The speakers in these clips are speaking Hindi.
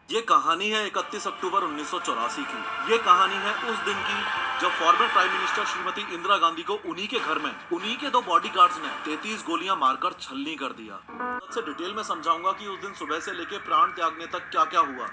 ये कहानी है 31 अक्टूबर 1984 की। ये कहानी है उस दिन की जब former prime minister Shrimati Indira Gandhi को उन्हीं के घर में उन्हीं के दो बॉडीगार्ड्स ने 33 गोलियां मारकर छलनी कर दिया। सबसे डिटेल में समझाऊंगा कि उस दिन सुबह से लेके प्राण त्यागने तक क्या क्या हुआ।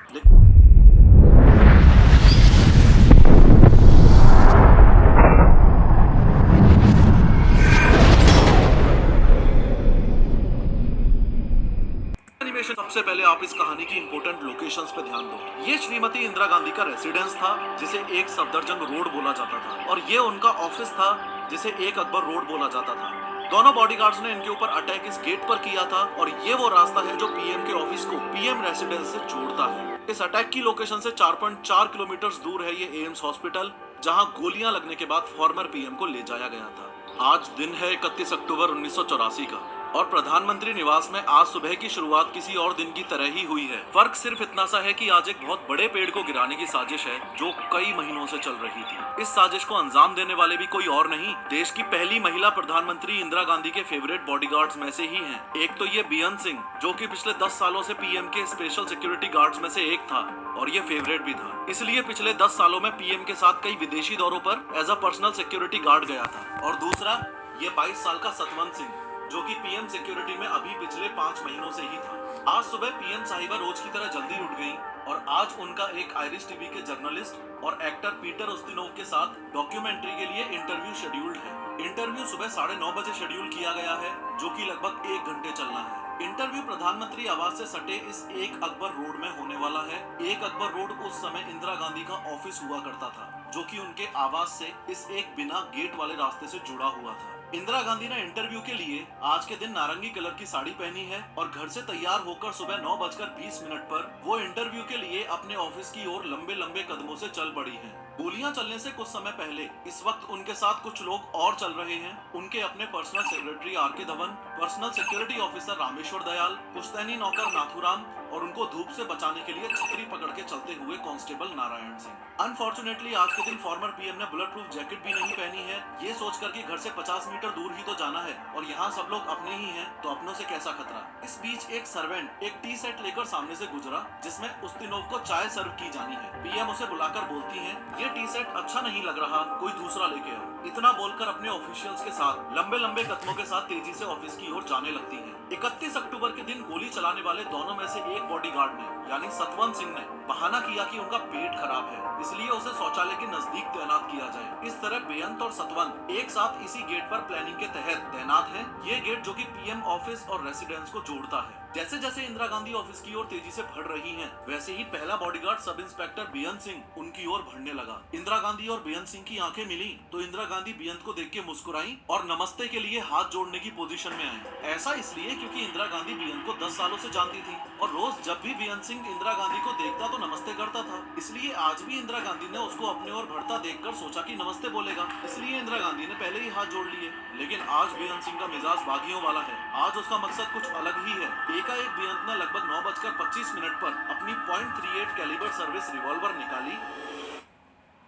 सबसे पहले आप इस कहानी की इंपोर्टेंट लोकेशंस पे ध्यान दो। ये श्रीमती इंदिरा गांधी का रेसिडेंस था जिसे एक सफदरजंग रोड बोला जाता था और ये उनका ऑफिस था जिसे एक अकबर रोड बोला जाता था। दोनों बॉडीगार्ड्स ने इनके ऊपर अटैक इस गेट पर किया था और ये वो रास्ता है जो पीएम के ऑफिस को पीएम रेसिडेंस से जोड़ता है। इस अटैक की लोकेशन से 4.4 किलोमीटर दूर है ये एम्स हॉस्पिटल, जहां गोलियां लगने के बाद फॉर्मर पीएम को ले जाया गया था। आज दिन है 31 अक्टूबर 1984 का और प्रधानमंत्री निवास में आज सुबह की शुरुआत किसी और दिन की तरह ही हुई है। फर्क सिर्फ इतना सा है कि आज एक बहुत बड़े पेड़ को गिराने की साजिश है जो कई महीनों से चल रही थी। इस साजिश को अंजाम देने वाले भी कोई और नहीं, देश की पहली महिला प्रधानमंत्री इंदिरा गांधी के फेवरेट बॉडीगार्ड्स में से ही हैं। एक तो ये बेअंत सिंह जो कि पिछले 10 सालों से पीएम के स्पेशल सिक्योरिटी गार्ड्स में से एक था और ये फेवरेट भी था, इसलिए पिछले 10 सालों में पीएम के साथ कई विदेशी दौरों पर as a personal security guard गया था। और दूसरा ये 22 साल का सतवंत सिंह जो कि पीएम सिक्योरिटी में अभी पिछले 5 महीनों से ही था। आज सुबह पीएम साहिबा रोज की तरह जल्दी उठ गईं और आज उनका एक आयरिश टीवी के जर्नलिस्ट और एक्टर पीटर उस्तिनोव के साथ डॉक्यूमेंट्री के लिए इंटरव्यू शेड्यूल्ड है। इंटरव्यू सुबह 9:30 बजे शेड्यूल किया गया है जो कि लगभग 1 घंटे चलना है। इंटरव्यू प्रधानमंत्री आवास से सटे इस एक अकबर रोड में होने वाला है। एक अकबर रोड उस समय इंदिरा गांधी का ऑफिस हुआ करता था जो कि उनके आवास से इस एक बिना गेट वाले रास्ते से जुड़ा हुआ था। इंदिरा गांधी ने इंटरव्यू के लिए आज के दिन नारंगी कलर की साड़ी पहनी है और घर से तैयार होकर सुबह 9:20 पर वो इंटरव्यू के लिए अपने ऑफिस की ओर लंबे लंबे कदमों से चल पड़ी हैं। गोलियां चलने से कुछ समय पहले इस वक्त उनके साथ कुछ लोग और चल रहे हैं। उनके अपने personal secretary RK. Dhawan, personal security officer Rameshwar Dayal, पुश्तैनी नौकर नाथुराम और उनको धूप से बचाने के लिए छतरी पकड़ के चलते हुए कांस्टेबल नारायण सिंह। अनफॉर्चुनेटली आज के दिन फॉर्मर पीएम ने बुलेट प्रूफ जैकेट भी नहीं पहनी है, ये सोचकर कि घर से 50 मीटर दूर ही तो जाना है और यहाँ सब लोग अपने ही हैं तो अपनों से कैसा खतरा। इस बीच एक सर्वेंट एक टी सेट लेकर सामने से गुजरा जिसमें उस्तिनोव को चाय सर्व की जानी है। पीएम उसे बुलाकर बोलती है, ये टी सेट अच्छा नहीं लग रहा, कोई दूसरा लेके आओ। इतना बोलकर अपने ऑफिशियल्स के साथ लंबे लंबे कदमों के साथ तेजी से ऑफिस की ओर जाने लगती है। 31 अक्टूबर के दिन गोली चलाने वाले दोनों में से एक बॉडीगार्ड ने यानी सतवंत सिंह ने बहाना किया कि उनका पेट खराब है, इसलिए उसे शौचालय के नजदीक तैनात किया जाए। इस तरह बेअंत और सतवंत एक साथ इसी गेट पर प्लानिंग के तहत तैनात हैं। ये गेट जो कि पीएम ऑफिस और रेसिडेंस को जोड़ता है। जैसे जैसे इंदिरा गांधी ऑफिस की ओर तेजी से बढ़ रही हैं, वैसे ही पहला बॉडीगार्ड सब इंस्पेक्टर बेअंत सिंह उनकी ओर बढ़ने लगा। इंदिरा गांधी और बेअंत सिंह की आंखें मिली तो इंदिरा गांधी बेअंत को देख के मुस्कुराई और नमस्ते के लिए हाथ जोड़ने की पोजीशन में आई। ऐसा इसलिए क्योंकि इंदिरा गांधी बेअंत को 10 सालों से जानती थी और रोज जब भी बेअंत सिंह इंदिरा गांधी को देखता तो नमस्ते करता था। इसलिए आज भी इंदिरा गांधी ने उसको अपने ओर बढ़ता देखकर सोचा कि नमस्ते बोलेगा, इसलिए इंदिरा गांधी ने पहले ही हाथ जोड़ लिए। लेकिन आज बेअंत सिंह का मिजाज बागियों वाला है। आज उसका मकसद कुछ अलग ही है। एकाएक बेअंत ने लगभग 9:25 पर अपनी .38 कैलिबर सर्विस रिवॉल्वर निकाली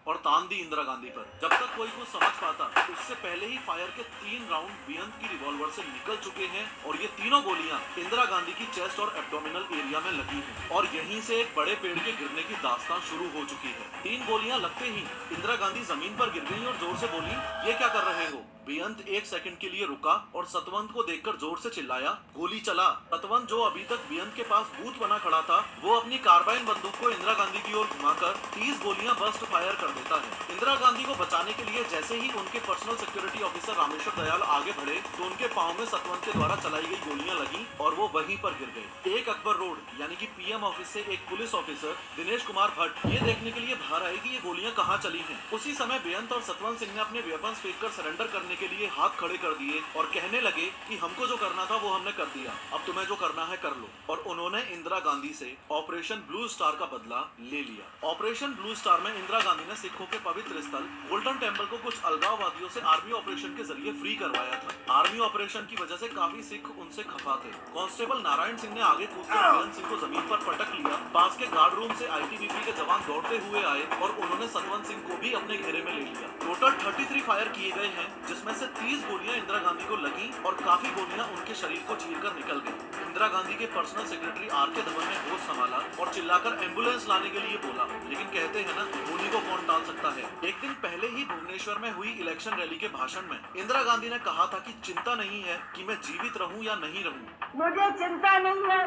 और तान दी इंदिरा गांधी पर। जब तक कोई कुछ समझ पाता उससे पहले ही फायर के 3 राउंड बेअंत की रिवॉल्वर से निकल चुके हैं और ये तीनों गोलियां इंदिरा गांधी की चेस्ट और एब्डोमिनल एरिया में लगी हैं और यहीं से एक बड़े पेड़ के गिरने की दास्तान शुरू हो चुकी है। 3 गोलियां लगते ही इंदिरा गांधी जमीन पर गिर गई और जोर से बोली, ये क्या कर रहे हो? बेअंत 1 सेकंड के लिए रुका और सतवंत को देखकर जोर से चिल्लाया, गोली चला। सतवंत जो अभी तक बेअंत के पास बूथ बना खड़ा था, वो अपनी कार्बाइन बंदूक को इंदिरा गांधी की ओर घुमाकर 30 गोलियां बर्स्ट फायर कर देता है। इंदिरा गांधी को बचाने के लिए जैसे ही उनके personal security officer Rameshwar Dayal आगे बढ़े तो उनके पांव में सतवंत के द्वारा चलाई गई गोलियां लगी और वो वहीं पर गिर गए। एक अकबर रोड यानी कि पीएम ऑफिस से एक पुलिस ऑफिसर दिनेश कुमार भट्ट ये देखने के लिए बाहर आए कि ये गोलियां कहां चली हैं। उसी समय बेअंत और सतवंत सिंह ने अपने वेपन्स फेंककर सरेंडर करने के लिए हाथ खड़े कर दिए और कहने लगे कि हमको जो करना था वो हमने कर दिया, अब तुम्हें जो करना है कर लो। और उन्होंने इंदिरा गांधी से ऑपरेशन ब्लू स्टार का बदला ले लिया। ऑपरेशन ब्लू स्टार में इंदिरा गांधी ने सिखों के पवित्र स्थल गोल्डन टेम्पल को कुछ अलगाववादियों से आर्मी ऑपरेशन के जरिए फ्री करवाया था। आर्मी ऑपरेशन की वजह से काफी सिख उनसे खफा थे। कांस्टेबल नारायण सिंह ने आगे कूदकर बेअंत सिंह को जमीन पर पटक लिया। पास के गार्ड रूम से आईटीबीपी के जवान दौड़ते हुए आए और उन्होंने सतवंत सिंह को भी अपने घेरे में ले लिया। टोटल 33 फायर किए गए हैं जिसमें से 30 गोलियां इंदिरा गांधी को लगी और काफी गोलियां उनके शरीर को चीरकर निकल गई। इंदिरा गांधी के पर्सनल सेक्रेटरी आर.के. धवन ने होश संभाला और चिल्लाकर एम्बुलेंस लाने के लिए बोला, लेकिन कहते हैं ना, होली को कौन टाल सकता है। एक दिन पहले ही भुवनेश्वर में हुई इलेक्शन रैली के भाषण में इंदिरा गांधी ने कहा था कि चिंता नहीं है कि मैं जीवित रहूं या नहीं रहूं। मुझे चिंता नहीं है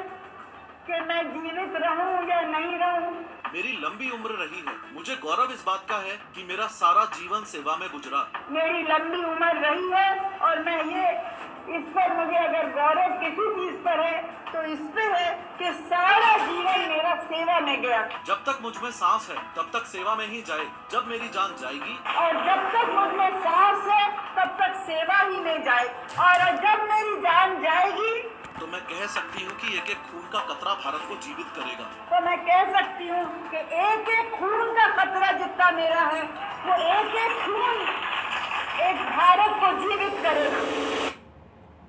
कि मैं जीवित रहूं या नहीं रहूं। मेरी लंबी उम्र रही है, मुझे गौरव इस बात का है कि मेरा सारा जीवन सेवा में गुजरा। मेरी लंबी उम्र रही है और मैं इस पर मुझे अगर गौरव किसी चीज पर है तो इस पर है कि सारा जीवन मेरा सेवा में गया। जब तक मुझ में सांस है तब तक सेवा में ही जाए, जब मेरी जान जाएगी और जब तक मुझ में सांस है तब तक सेवा ही में जाए, और जब मेरी जान जाएगी तो मैं कह सकती हूँ कि एक एक खून का कतरा भारत को जीवित करेगा। तो मैं कह सकती हूँ कि एक एक खून का कतरा जितना मेरा है वो एक एक खून एक भारत को जीवित करेगा।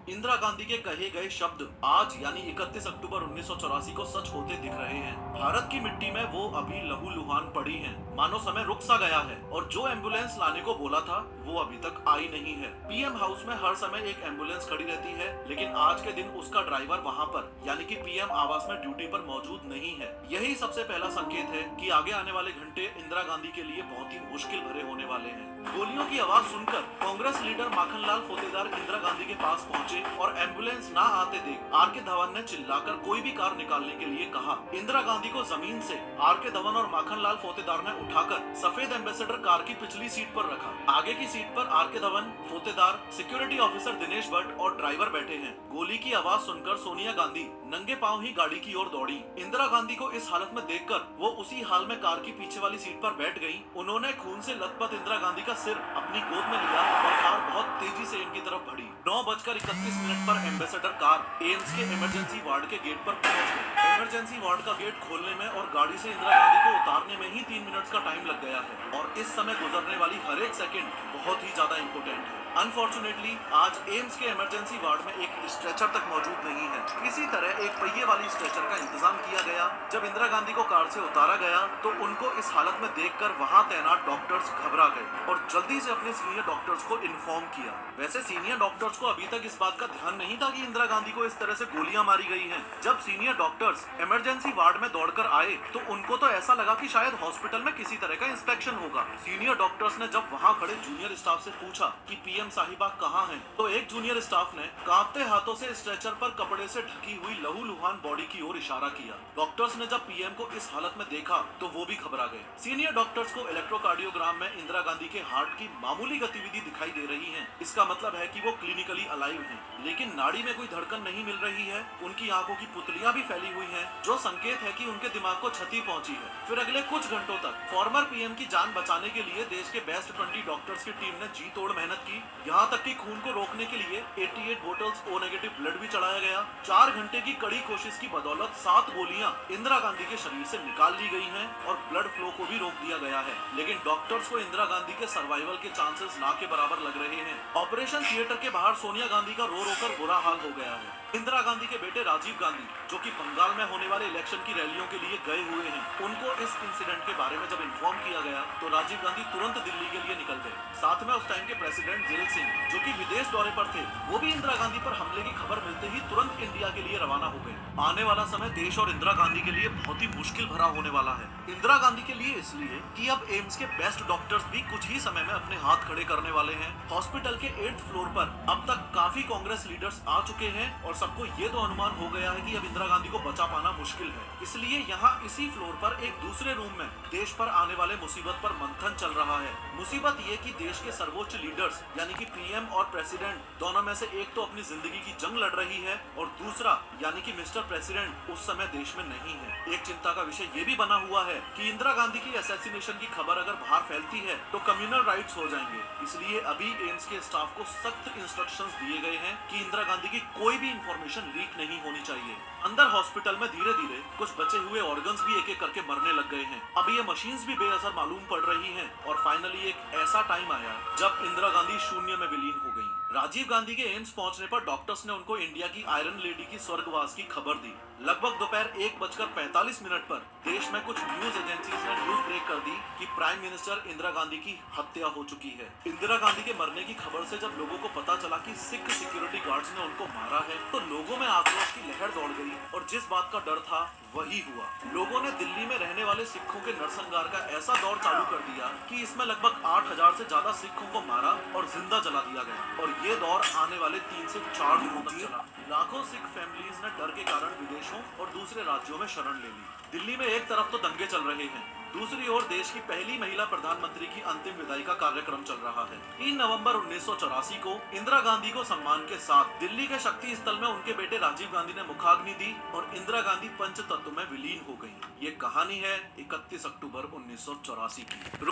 इंदिरा गांधी के कहे गए शब्द आज यानी 31 अक्टूबर 1984 को सच होते दिख रहे हैं। भारत की मिट्टी में वो अभी लहूलुहान पड़ी हैं, मानो समय रुक सा गया है, और जो एम्बुलेंस लाने को बोला था वो अभी तक आई नहीं है। पीएम हाउस में हर समय एक एम्बुलेंस खड़ी रहती है, लेकिन आज के दिन उसका ड्राइवर वहाँ पर यानी कि पीएम आवास में ड्यूटी पर मौजूद नहीं है। यही सबसे पहला संकेत है कि आगे आने वाले घंटे इंदिरा गांधी के लिए बहुत ही मुश्किल भरे होने वाले हैं। गोलियों की आवाज सुनकर कांग्रेस लीडर माखनलाल फोतेदार इंदिरा गांधी के पास पहुंचे और एम्बुलेंस ना आते देख आर.के. धवन ने चिल्लाकर कोई भी कार निकालने के लिए कहा। इंदिरा गांधी को जमीन से आर.के. धवन और माखनलाल फोतेदार ने उठाकर सफेद एम्बेसडर कार की पिछली सीट पर रखा। आगे की सीट पर आर.के. धवन, फोतेदार, सिक्योरिटी ऑफिसर दिनेश भट्ट और ड्राइवर बैठे हैं। गोली की आवाज सुनकर सोनिया गांधी नंगे पांव ही गाड़ी की ओर दौड़ी। इंदिरा गांधी को इस हालत में देखकर वो उसी हाल में कार की पीछे वाली सीट पर बैठ गयी। उन्होंने खून से लथपथ इंदिरा गांधी का सिर अपनी गोद में लिया और कार बहुत तेजी से इनकी तरफ बढ़ी। 9:31 पर एम्बेसडर कार एम्स के इमरजेंसी वार्ड के गेट पर पहुंच गई। इमरजेंसी वार्ड का गेट खोलने में और गाड़ी से इंदिरा गांधी को उतारने में ही 3 मिनट का टाइम लग गया है, और इस समय गुजरने वाली हर एक सेकंड बहुत ही ज्यादा इम्पोर्टेंट है। अनफॉर्चुनेटली आज एम्स के इमरजेंसी वार्ड में एक स्ट्रेचर तक मौजूद नहीं है। इसी तरह एक पहिए वाली स्ट्रेचर का इंतजाम किया गया। जब इंदिरा गांधी को कार से उतारा गया तो उनको इस हालत में देखकर वहां तैनात डॉक्टर्स घबरा गए और जल्दी से अपने सीनियर डॉक्टर्स को इन्फॉर्म किया। वैसे सीनियर डॉक्टर्स को अभी तक इस बात का ध्यान नहीं था कि इंदिरा गांधी को इस तरह से गोलियां मारी गई हैं। जब सीनियर डॉक्टर्स इमरजेंसी वार्ड में दौड़कर आए तो उनको तो ऐसा लगा कि शायद हॉस्पिटल में किसी तरह का इंस्पेक्शन होगा। सीनियर डॉक्टर्स ने जब वहां खड़े जूनियर स्टाफ से पूछा कि पीएम साहिबा कहाँ हैं, तो एक जूनियर स्टाफ ने कांपते हाथों से स्ट्रेचर पर कपड़े से ढकी हुई लहूलुहान बॉडी की ओर इशारा किया। डॉक्टर्स ने जब पीएम को इस हालत में देखा तो वो भी घबरा गए। सीनियर डॉक्टर्स को इलेक्ट्रोकार्डियोग्राम में इंदिरा गांधी के हार्ट की मामूली गतिविधि दिखाई दे रही है। इसका मतलब है कि वो क्लिनिकली अलाइव हैं, लेकिन नाड़ी में कोई धड़कन नहीं मिल रही है। उनकी आंखों की पुतलियां भी फैली हुई हैं, जो संकेत है कि उनके दिमाग को क्षति पहुंची है। फिर अगले कुछ घंटों तक फॉर्मर पीएम की जान बचाने के लिए देश के बेस्ट 20 डॉक्टर्स की टीम ने जी तोड़ मेहनत की। यहाँ तक कि खून को रोकने के लिए 88 बोतल्स ओ नेगेटिव ब्लड भी चढ़ाया गया। 4 घंटे की कड़ी कोशिश की बदौलत 7 गोलियां इंदिरा गांधी के शरीर से निकाल ली गई हैं और ब्लड फ्लो को भी रोक दिया गया है। लेकिन डॉक्टर्स को इंदिरा गांधी के सर्वाइवल के चांसेस ना के बराबर लग रहे हैं। ऑपरेशन थिएटर के बाहर सोनिया गांधी का रो कर बुरा हाल हो गया है। इंदिरा गांधी के बेटे राजीव गांधी, जो कि बंगाल में होने वाले इलेक्शन की रैलियों के लिए गए हुए हैं, उनको इस इंसिडेंट के बारे में जब इन्फॉर्म किया गया तो राजीव गांधी तुरंत दिल्ली के लिए निकल गए। साथ में उस टाइम के प्रेसिडेंट दिल सिंह, जो कि विदेश दौरे पर थे, वो भी इंदिरा गांधी पर हमले की खबर मिलते ही तुरंत इंडिया के लिए रवाना हो गए। आने वाला समय देश और इंदिरा गांधी के लिए बहुत ही मुश्किल भरा होने वाला है। इंदिरा गांधी के लिए इसलिए कि अब एम्स के बेस्ट डॉक्टर्स भी कुछ ही समय में अपने हाथ खड़े करने वाले हैं। हॉस्पिटल के 8th फ्लोर पर अब तक काफी कांग्रेस लीडर्स आ चुके हैं और सबको ये तो अनुमान हो गया है कि अब इंदिरा गांधी को बचा पाना मुश्किल है। इसलिए यहाँ इसी फ्लोर पर एक दूसरे रूम में देश पर आने वाले मुसीबत पर मंथन चल रहा है। मुसीबत ये कि देश के सर्वोच्च लीडर्स यानी कि पीएम और प्रेसिडेंट दोनों में से एक तो अपनी जिंदगी की जंग लड़ रही है और दूसरा यानी कि मिस्टर प्रेसिडेंट उस समय देश में नहीं है। एक चिंता का विषय ये भी बना हुआ है कि इंदिरा गांधी की असैसिनेशन की खबर अगर बाहर फैलती है तो कम्युनल राइट्स हो जाएंगे। इसलिए अभी एम्स के स्टाफ को सख्त इंस्ट्रक्शंस दिए गए हैं कि इंदिरा गांधी की कोई भी इंफॉर्मेशन लीक नहीं होनी चाहिए। अंदर हॉस्पिटल में धीरे धीरे कुछ बचे हुए ऑर्गन्स भी एक एक करके मरने लग गए हैं। अब ये मशीन्स भी बेअसर मालूम पड़ रही हैं और फाइनली एक ऐसा टाइम आया जब इंदिरा गांधी शून्य में विलीन हो गई। राजीव गांधी के एम्स पहुंचने पर डॉक्टर्स ने उनको इंडिया की आयरन लेडी की स्वर्गवास की खबर दी। लगभग दोपहर 1:45 पर देश में कुछ न्यूज एजेंसीज ने न्यूज ब्रेक कर दी कि प्राइम मिनिस्टर इंदिरा गांधी की हत्या हो चुकी है। इंदिरा गांधी के मरने की खबर से जब लोगों को पता चला कि सिख सिक्योरिटी गार्ड्स ने उनको मारा है, तो लोगों में आक्रोश की लहर दौड़ गई और जिस बात का डर था वही हुआ। लोगों ने दिल्ली में रहने वाले सिखों के नरसंहार का ऐसा दौर चालू कर दिया कि इसमें लगभग 8,000 से ज्यादा सिखों को मारा और जिंदा जला दिया गया और ये दौर आने वाले 3 से 4 दिनों तक चला। लाखों सिख फैमिलीज ने डर के कारण विदेशों और दूसरे राज्यों में शरण ले ली। दिल्ली में एक तरफ तो दंगे चल रहे हैं, दूसरी ओर देश की पहली महिला प्रधानमंत्री की अंतिम विदाई का कार्यक्रम चल रहा है। 3 नवंबर 1984 को इंदिरा गांधी को सम्मान के साथ दिल्ली के शक्ति स्थल में उनके बेटे राजीव गांधी ने मुखाग्नि दी और इंदिरा गांधी पंचतत्व में विलीन हो गई। ये कहानी है 31 अक्टूबर 1984 की।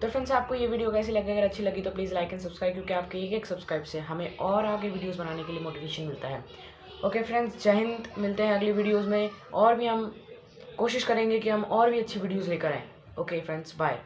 तो फ्रेंड्स, आपको ये वीडियो कैसी लगी? अगर अच्छी लगी तो प्लीज़ लाइक एंड सब्सक्राइब, क्योंकि आपके एक सब्सक्राइब से हमें और आगे वीडियोस बनाने के लिए मोटिवेशन मिलता है। ओके फ्रेंड्स, जय हिंद। मिलते हैं अगली वीडियोस में और भी हम कोशिश करेंगे कि हम और भी अच्छी वीडियोस लेकर आएँ। Okay friends, bye.